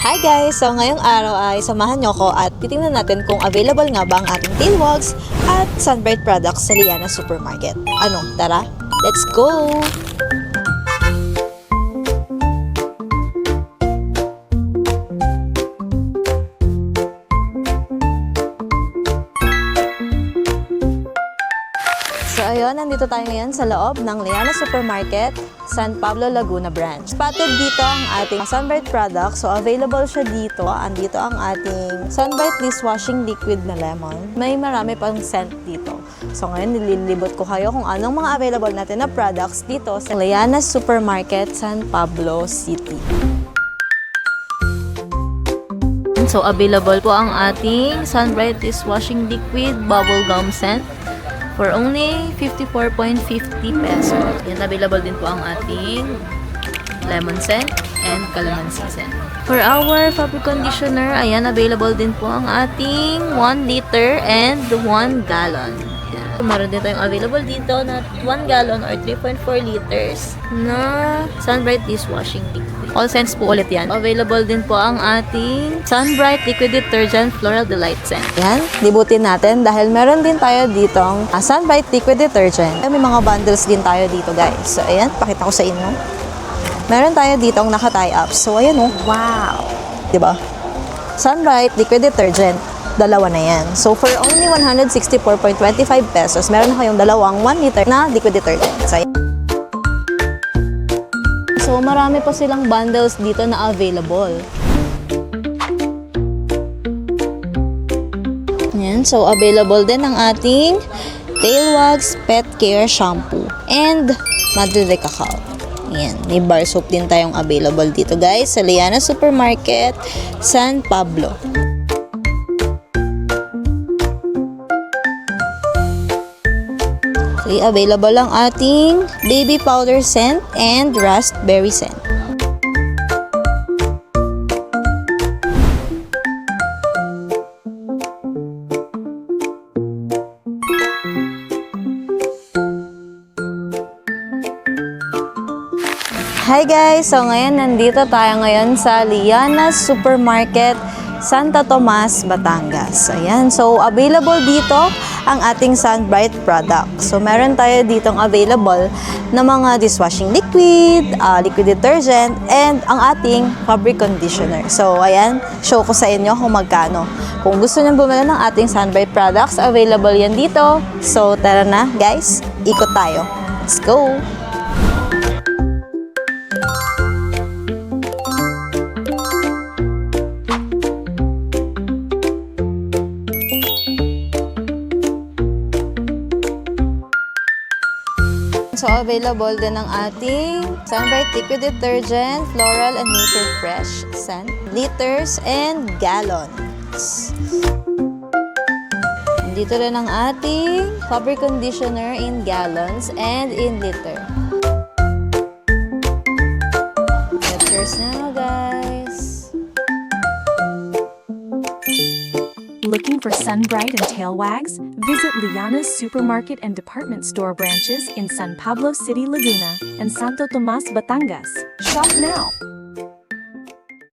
Hi guys! So ngayong araw ay samahan nyo ko at titingnan natin kung available nga ba ang ating tailwags at sunbright products sa Liana Supermarket. Ano, tara, let's go! So ayun, nandito tayo ngayon sa loob ng Liana Supermarket, San Pablo, Laguna branch. Spotted dito ang ating sunbright product. So available siya dito. Andito ang ating sunbright dishwashing liquid na lemon. May marami pang scent dito. So ngayon nililibot ko kayo kung anong mga available natin na products dito sa Liana Supermarket, San Pablo City. So available po ang ating sunbright dishwashing liquid bubble gum scent for only 54.50 pesos. Yan, available din po ang ating lemon scent and calamansi scent. For our fabric conditioner, ayan, available din po ang ating 1 liter and 1 gallon. Ayan. Meron din tayong available dito na 1 gallon or 3.4 liters na sunbright dishwashing liquid. All scents po ulit yan. Available din po ang ating sunbright liquid detergent floral delight scent. Yan, libutin natin dahil meron din tayo ditong sunbright liquid detergent. May mga bundles din tayo dito guys. So ayan, pakita ko sa inyo. Meron tayo ditong naka-tie up. So ayan oh, wow! Diba? Sunbright liquid detergent. Dalawa na yan. So for only 164.25 pesos, meron na kayong dalawang 1 liter na liquid detergent. So ayan. So, marami pa silang bundles dito na available. Ayan. So, available din ang ating Tailwags Pet Care Shampoo and Madre de Cacao. Ayan. May bar soap din tayong available dito guys sa Liana Supermarket, San Pablo. Okay, available ang ating baby powder scent and raspberry scent. Hi guys! So ngayon nandito tayo ngayon sa Liana Supermarket, Santa Tomas, Batangas. Ayan. So, available dito ang ating sunbright product. So, meron tayo ditong available na mga dishwashing liquid, liquid detergent, and ang ating fabric conditioner. So, ayan. Show ko sa inyo kung magkano. Kung gusto nyo bumili ng ating sunbright products, available yan dito. So, tara na guys. Ikot tayo. Let's go! So, available din ang ating sunbright liquid detergent, floral and nature fresh scent, liters and gallons. Dito rin ang ating fabric conditioner in gallons and in liter. Get yours now, guys. Looking for Sunbright and Tailwags? Visit Liana's Supermarket and Department Store branches in San Pablo City, Laguna, and Santo Tomas, Batangas. Shop now!